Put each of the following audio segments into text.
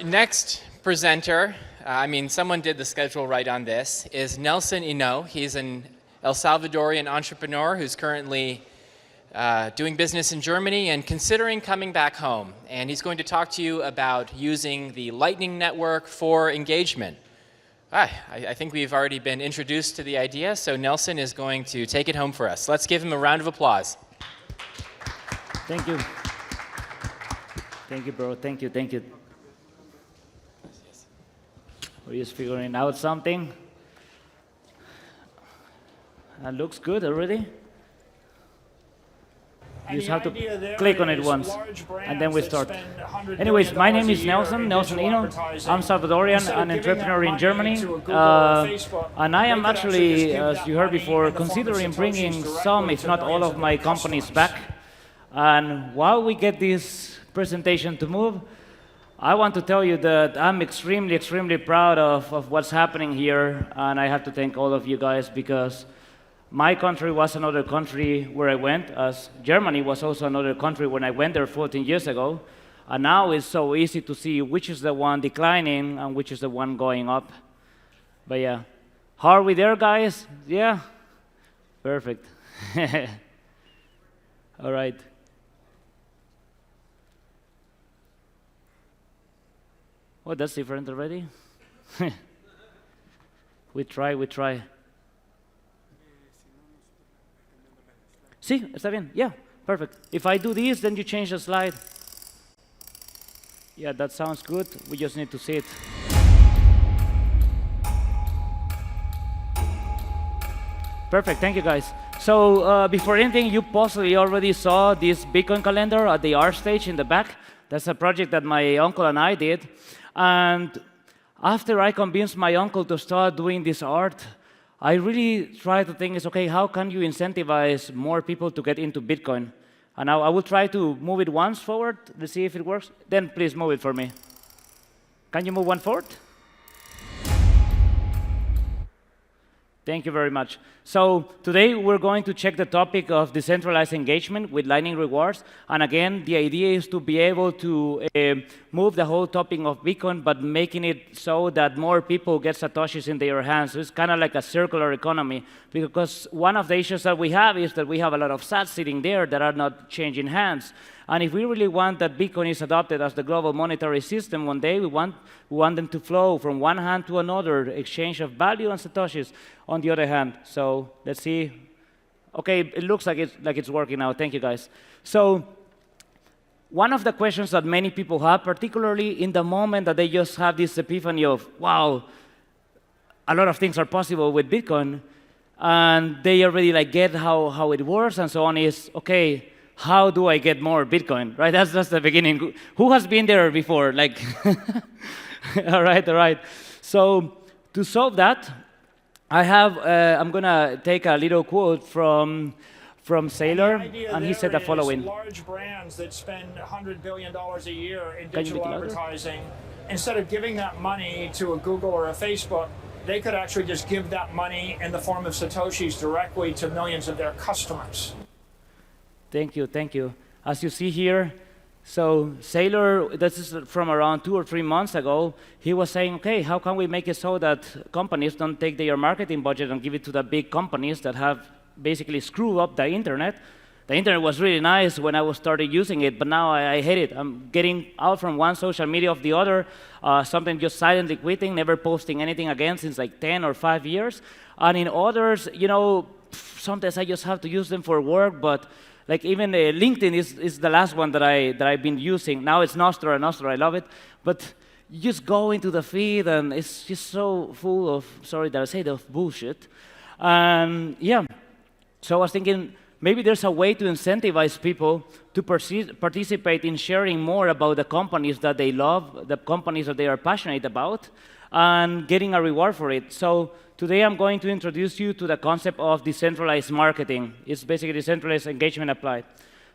Next presenter, someone did the schedule right on this, is Nelson Inno. He's an El Salvadorian entrepreneur who's currently doing business in Germany and considering coming back home. And he's going to talk to you about using the Lightning Network for engagement. I think we've already been introduced to the idea, so Nelson is going to take it home for us. Let's give him a round of applause. Thank you. Thank you, bro. Thank you, thank you. We're just figuring out something. That looks good already. You just have to click on it once, and then we start. Anyways, my name is Nelson Inno. I'm Salvadorian, an entrepreneur in Germany. And I am actually, as you heard before, considering bringing some, if not all of my companies back. And while we get this presentation to move, I want to tell you that I'm extremely, extremely proud of what's happening here. And I have to thank all of you guys because my country was another country where I went, as Germany was also another country when I went there 14 years ago. And now it's so easy to see which is the one declining and which is the one going up. But yeah, how are we there, guys? Yeah? Perfect. All right. Oh, that's different already. We try. Sí, está bien. Yeah, perfect. If I do this, then you change the slide. Yeah, that sounds good. We just need to see it. Perfect. Thank you, guys. So before anything, you possibly already saw this Bitcoin calendar at the art stage in the back. That's a project that my uncle and I did. And after I convinced my uncle to start doing this art, I really tried to think, okay, how can you incentivize more people to get into Bitcoin? And now I will try to move it once forward to see if it works. Then please move it for me. Can you move one forward? Thank you very much. So today we're going to check the topic of decentralized engagement with Lightning rewards. And again, the idea is to be able to move the whole topic of Bitcoin, but making it so that more people get satoshis in their hands. So it's kind of like a circular economy, because one of the issues that we have is that we have a lot of sats sitting there that are not changing hands. And if we really want that Bitcoin is adopted as the global monetary system one day, we want them to flow from one hand to another, exchange of value and satoshis on the other hand. So let's see. OK, it looks like it's working now. Thank you, guys. So one of the questions that many people have, particularly in the moment that they just have this epiphany of, wow, a lot of things are possible with Bitcoin, and they already get how it works and so on, is, OK, how do I get more Bitcoin, right? That's the beginning. Who has been there before? All right. So to solve that, I'm going to take a little quote from Saylor, and he said the following. Large brands that spend $100 billion a year in digital advertising, instead of giving that money to a Google or a Facebook, they could actually just give that money in the form of satoshis directly to millions of their customers. Thank you. As you see here, so Saylor, this is from around 2 or 3 months ago, he was saying, okay, how can we make it so that companies don't take their marketing budget and give it to the big companies that have basically screwed up the internet? The internet was really nice when I was started using it, but now I hate it. I'm getting out from one social media of the other, something just silently quitting, never posting anything again since 10 or 5 years. And in others, sometimes I just have to use them for work, but even LinkedIn is the last one that I've been using. Now it's Nostra, I love it. But you just go into the feed, and it's just so full of, sorry that I say, of bullshit. And yeah, so I was thinking, maybe there's a way to incentivize people to participate in sharing more about the companies that they love, the companies that they are passionate about, and getting a reward for it. So today I'm going to introduce you to the concept of decentralized marketing. It's basically decentralized engagement applied.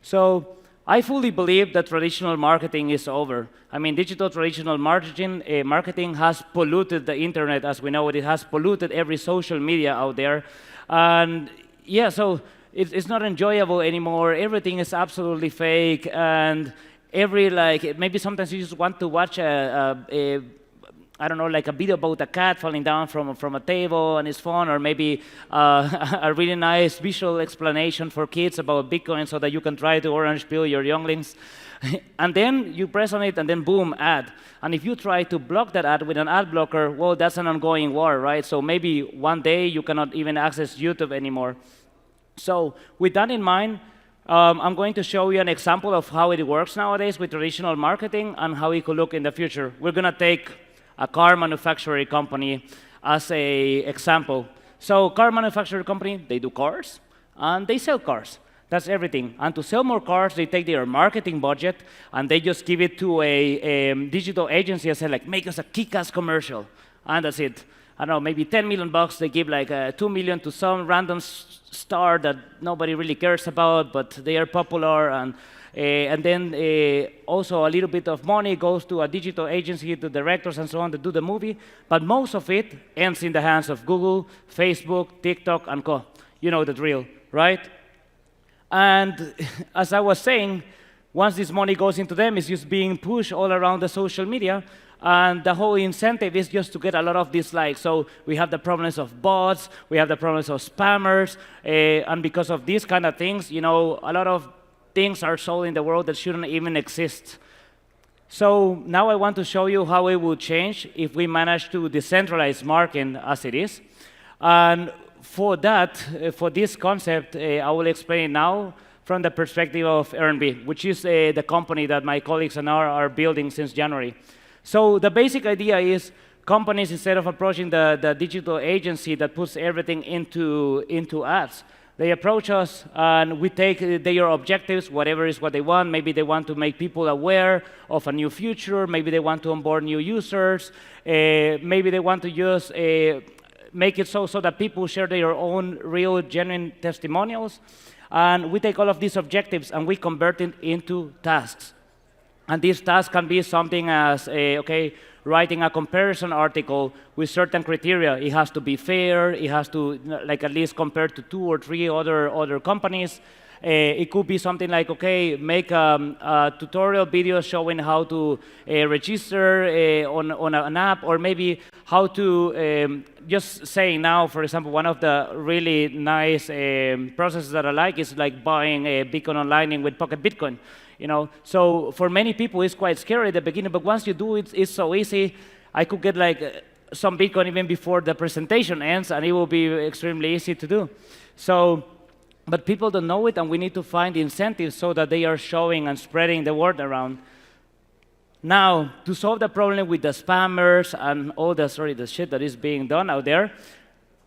So I fully believe that traditional marketing is over. Digital traditional marketing has polluted the internet as we know it. It has polluted every social media out there. And yeah, so it's not enjoyable anymore. Everything is absolutely fake. And every, like, maybe sometimes you just want to watch I don't know, like a video about a cat falling down from a table on his phone, or maybe a really nice visual explanation for kids about Bitcoin so that you can try to orange pill your younglings. And then you press on it, and then boom, ad. And if you try to block that ad with an ad blocker, well, that's an ongoing war, right? So maybe one day you cannot even access YouTube anymore. So with that in mind, I'm going to show you an example of how it works nowadays with traditional marketing and how it could look in the future. We're going to take a car manufacturing company as an example. So car manufacturing company, they do cars, and they sell cars. That's everything. And to sell more cars, they take their marketing budget, and they just give it to a digital agency and say, like, make us a kick-ass commercial. And that's it. I don't know, maybe 10 million bucks. They give like 2 million to some random star that nobody really cares about, but they are popular. And then also a little bit of money goes to a digital agency, to directors and so on to do the movie. But most of it ends in the hands of Google, Facebook, TikTok, and co. You know the drill, right? And as I was saying, once this money goes into them, it's just being pushed all around the social media. And the whole incentive is just to get a lot of dislikes. So we have the problems of bots, we have the problems of spammers, and because of these kind of things, you know, a lot of things are sold in the world that shouldn't even exist. So now I want to show you how it would change if we manage to decentralize marketing as it is. And for that, for this concept, I will explain it now from the perspective of RNB, which is the company that my colleagues and I are building since January. So the basic idea is companies, instead of approaching the digital agency that puts everything into ads, they approach us and we take their objectives, whatever is what they want. Maybe they want to make people aware of a new future. Maybe they want to onboard new users. Maybe they want to just make it so that people share their own real, genuine testimonials. And we take all of these objectives and we convert it into tasks. And these tasks can be something as, writing a comparison article with certain criteria. It has to be fair. It has to, like, at least compare to 2 or 3 other companies. It could be something like, make a tutorial video showing how to register on an app, or maybe how to just say now, for example, one of the really nice processes that I like is like buying a Bitcoin online with Pocket Bitcoin. You know, so for many people, it's quite scary at the beginning, but once you do it, it's so easy. I could get like some Bitcoin even before the presentation ends, and it will be extremely easy to do. So, but people don't know it, and we need to find incentives so that they are showing and spreading the word around. Now, to solve the problem with the spammers and all the shit that is being done out there,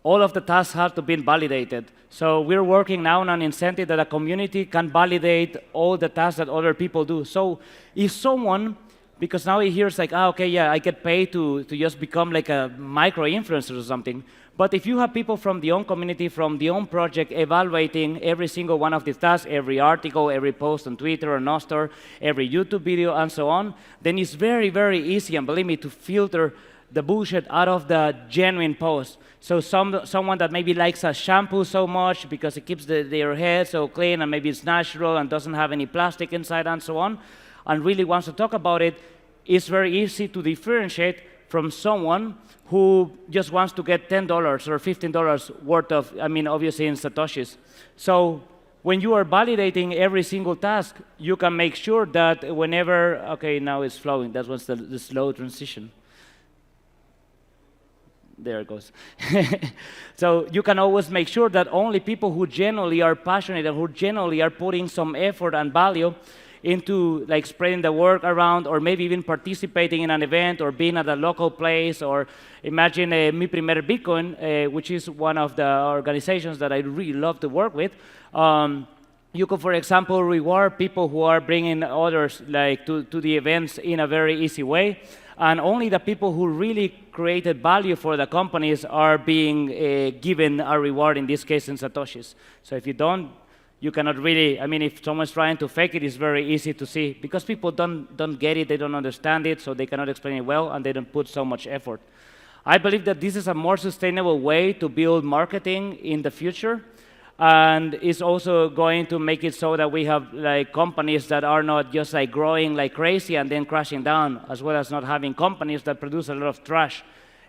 all of the tasks have to be validated. So we're working now on an incentive that a community can validate all the tasks that other people do. So if someone, because now he hears like, I get paid to just become like a micro-influencer or something. But if you have people from the own community, from the own project, evaluating every single one of these tasks, every article, every post on Twitter or Nostr, every YouTube video, and so on, then it's very, very easy, and believe me, to filter the bullshit out of the genuine post. So someone that maybe likes a shampoo so much because it keeps their hair so clean, and maybe it's natural and doesn't have any plastic inside and so on, and really wants to talk about it, it's very easy to differentiate from someone who just wants to get $10 or $15 worth of, obviously in satoshis. So when you are validating every single task, you can make sure that whenever, now it's flowing. That was the slow transition. There it goes. So you can always make sure that only people who genuinely are passionate and who genuinely are putting some effort and value into like spreading the word around, or maybe even participating in an event or being at a local place, or imagine Mi Primer Bitcoin, which is one of the organizations that I really love to work with. You could, for example, reward people who are bringing others like to the events in a very easy way. And only the people who really created value for the companies are being given a reward, in this case in satoshis. So if you don't, you cannot really, if someone's trying to fake it, it's very easy to see, because people don't get it, they don't understand it, so they cannot explain it well, and they don't put so much effort. I believe that this is a more sustainable way to build marketing in the future. And it's also going to make it so that we have like companies that are not just like growing like crazy and then crashing down, as well as not having companies that produce a lot of trash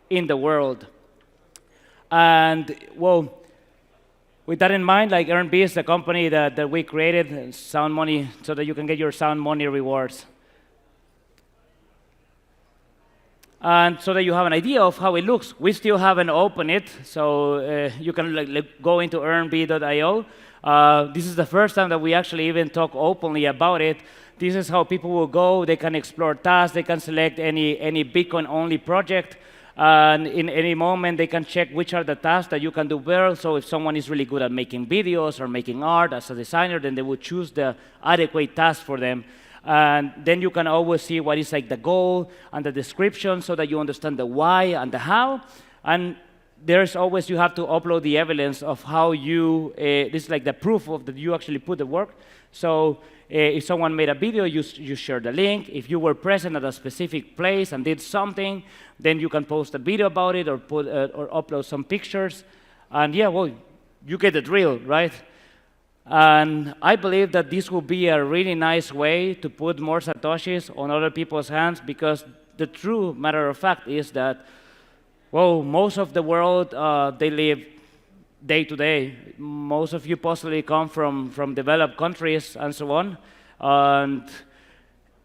in the world. And well, with that in mind, like Earnb is the company that we created, Sound Money, so that you can get your Sound Money rewards. And so that you have an idea of how it looks. We still haven't opened it, so you can go into earnb.io. This is the first time that we actually even talk openly about it. This is how people will go. They can explore tasks. They can select any Bitcoin-only project. And in any moment, they can check which are the tasks that you can do well. So if someone is really good at making videos or making art as a designer, then they will choose the adequate task for them. And then you can always see what is like the goal and the description so that you understand the why and the how. And there's always, you have to upload the evidence of how you, this is like the proof of that you actually put the work. So if someone made a video, you share the link. If you were present at a specific place and did something, then you can post a video about it or upload some pictures. And yeah, well, you get the drill, right? And I believe that this will be a really nice way to put more satoshis on other people's hands, because the true matter of fact is that, well, most of the world, they live day to day. Most of you possibly come from developed countries and so on. And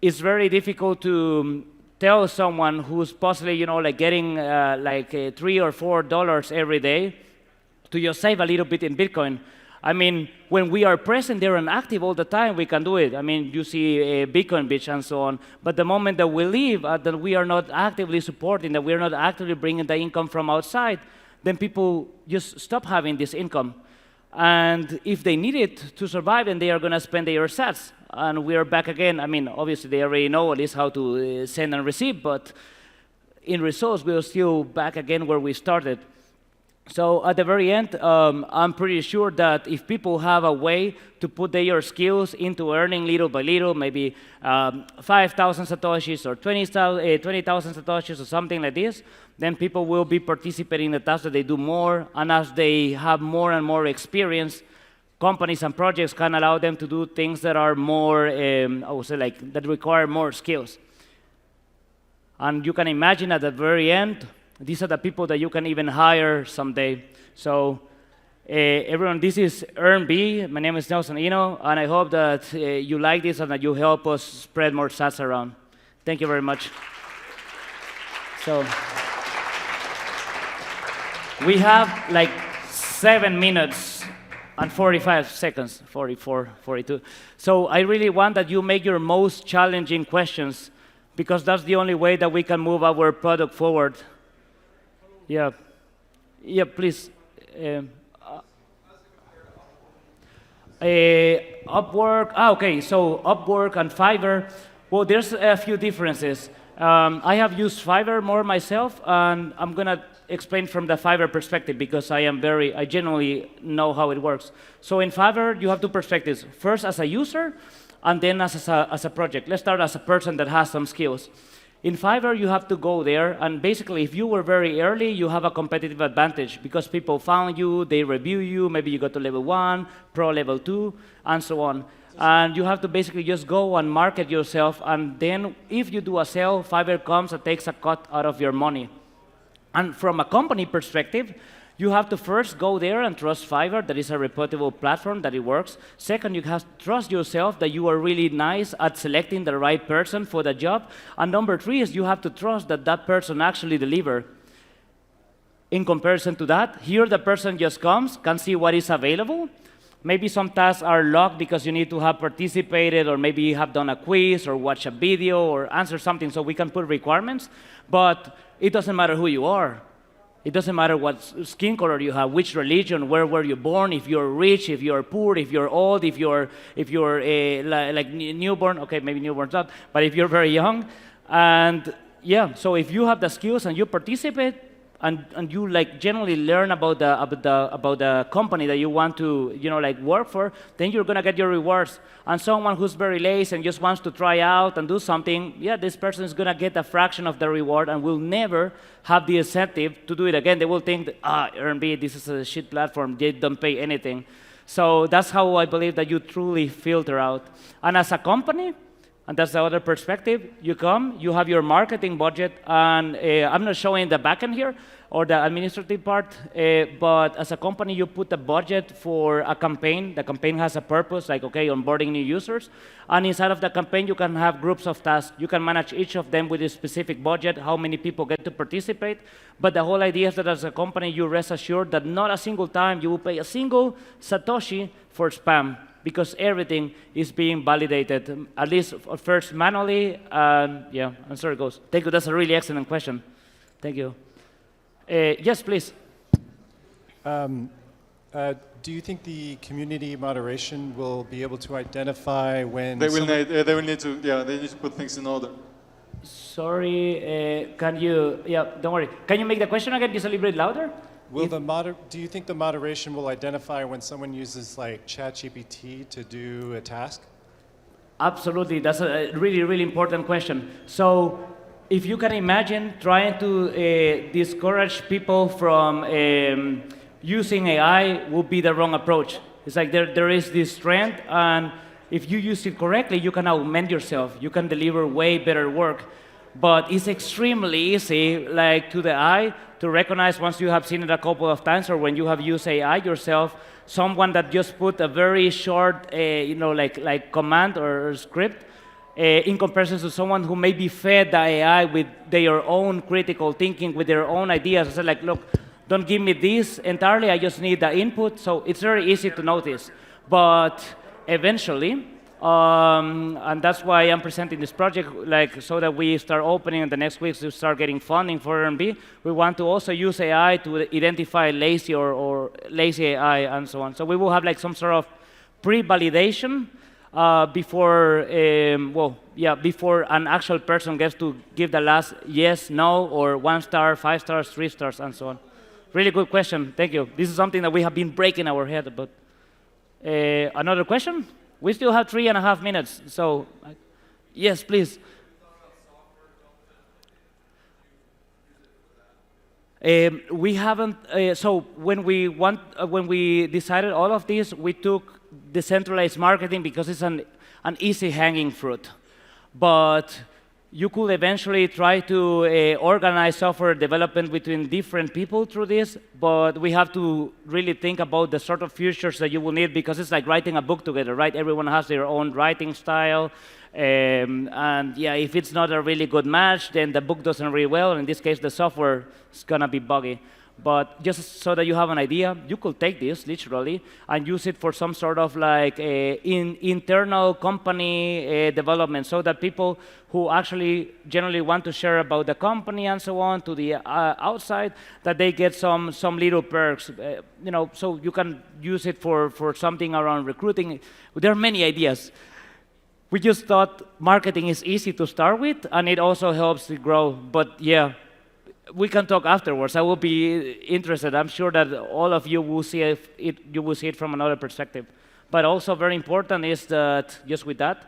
it's very difficult to tell someone who's possibly, you know, like getting like $3 or $4 every day to just save a little bit in Bitcoin. I mean, when we are present there and active all the time, we can do it. I mean, you see Bitcoin Beach and so on. But the moment that we leave, that we are not actively supporting, that we are not actively bringing the income from outside, then people just stop having this income. And if they need it to survive, then they are going to spend their sats. And we are back again. I mean, obviously, they already know at least how to send and receive. But in results, we are still back again where we started. So at the very end, I'm pretty sure that if people have a way to put their skills into earning little by little, maybe 5,000 satoshis or 20,000 satoshis or something like this, then people will be participating in the tasks that they do more. And as they have more and more experience, companies and projects can allow them to do things that are more, I would say, like that require more skills. And you can imagine at the very end, these are the people that you can even hire someday. So everyone, this is Earnb. My name is Nelson Inno, and I hope that you like this and that you help us spread more sats around. Thank you very much. So we have like 7 minutes and 45 seconds, 44, 42. So I really want that you make your most challenging questions, because that's the only way that we can move our product forward. Yeah, yeah, please. Upwork, okay, so Upwork and Fiverr, well, there's a few differences. I have used Fiverr more myself, and I'm gonna explain from the Fiverr perspective, because I genuinely know how it works. So in Fiverr, you have two perspectives. First as a user, and then as a project. Let's start as a person that has some skills. In Fiverr, you have to go there, and basically, if you were very early, you have a competitive advantage, because people found you, they review you, maybe you got to level 1, pro level 2, and so on. And you have to basically just go and market yourself, and then if you do a sale, Fiverr comes and takes a cut out of your money. And from a company perspective, you have to first go there and trust Fiverr, that is a reputable platform, that it works. Second, you have to trust yourself that you are really nice at selecting the right person for the job. And number 3 is you have to trust that that person actually delivers. In comparison to that, here the person just comes, can see what is available. Maybe some tasks are locked because you need to have participated, or maybe you have done a quiz or watch a video or answer something, so we can put requirements. But it doesn't matter who you are. It doesn't matter what skin color you have, which religion, where were you born, if you're rich, if you're poor, if you're old, if you're like newborn. Okay, maybe newborn's not, but if you're very young. And yeah, so if you have the skills and you participate, and you like generally learn about the company that you want to like work for, then you're gonna get your rewards. And someone who's very lazy and just wants to try out and do something, yeah, this person is gonna get a fraction of the reward and will never have the incentive to do it again. They will think that, Earnb, this is a shit platform, they don't pay anything. So that's how I believe that you truly filter out. And as a company, and that's the other perspective, you come, you have your marketing budget, and I'm not showing the backend here, or the administrative part, but as a company, you put a budget for a campaign. The campaign has a purpose, like, okay, onboarding new users. And inside of the campaign, you can have groups of tasks. You can manage each of them with a specific budget, how many people get to participate. But the whole idea is that as a company, you rest assured that not a single time you will pay a single satoshi for spam, because everything is being validated, at least first manually, and yeah, and so it goes. Thank you, that's a really excellent question. Thank you. Yes, please. Do you think the community moderation will be able to identify when they will need to put things in order. Sorry, can you, yeah, don't worry. Can you make the question again just a little bit louder? Do you think the moderation will identify when someone uses like ChatGPT to do a task? Absolutely, that's a really, really important question. So if you can imagine trying to discourage people from using AI would be the wrong approach. It's like there is this trend, and if you use it correctly, you can augment yourself. You can deliver way better work. But it's extremely easy, like to the eye, to recognize once you have seen it a couple of times, or when you have used AI yourself, someone that just put a very short, like command or script, in comparison to someone who maybe fed the AI with their own critical thinking, with their own ideas. So like, look, don't give me this entirely, I just need the input. So it's very easy to notice. But eventually, and that's why I'm presenting this project, like, so that we start opening in the next weeks to start getting funding for R&B. We want to also use AI to identify lazy or lazy AI and so on. So we will have like some sort of pre-validation before an actual person gets to give the last yes, no, or 1 star, 5 stars, 3 stars, and so on. Really good question. Thank you. This is something that we have been breaking our head about. Another question? We still have 3.5 minutes, so yes, please. We haven't. So when we decided all of this, we took decentralized marketing because it's an easy hanging fruit. But you could eventually try to organize software development between different people through this, but we have to really think about the sort of features that you will need, because it's like writing a book together, right? Everyone has their own writing style, and yeah, if it's not a really good match, then the book doesn't read well. In this case, the software is gonna be buggy. But just so that you have an idea, you could take this literally and use it for some sort of like internal company development, so that people who actually generally want to share about the company and so on to the outside, that they get some little perks, so you can use it for something around recruiting. There are many ideas. We just thought marketing is easy to start with, and it also helps to grow. But yeah, we can talk afterwards. I will be interested. I'm sure that all of you will see it. You will see it from another perspective. But also very important is that just with that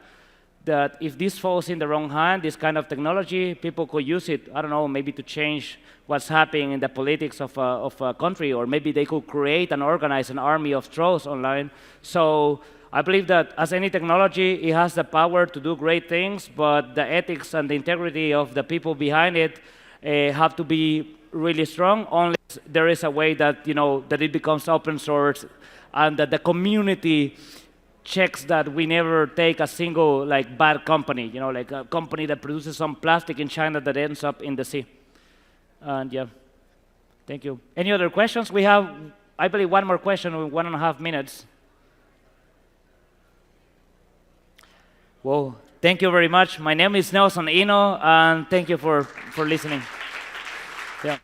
if this falls in the wrong hand, this kind of technology, people could use it. I don't know, maybe to change what's happening in the politics of a country, or maybe they could create and organize an army of trolls online. So I believe that as any technology, it has the power to do great things, but the ethics and the integrity of the people behind it have to be really strong, unless there is a way that, that it becomes open source, and that the community checks that we never take a single like bad company, like a company that produces some plastic in China that ends up in the sea. And yeah, thank you. Any other questions? We have, I believe, one more question in 1.5 minutes. Well, thank you very much. My name is Nelson Inno, and thank you for listening. Yeah.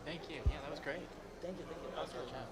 Thank you. Yeah, that was great. Thank you. That was a good job.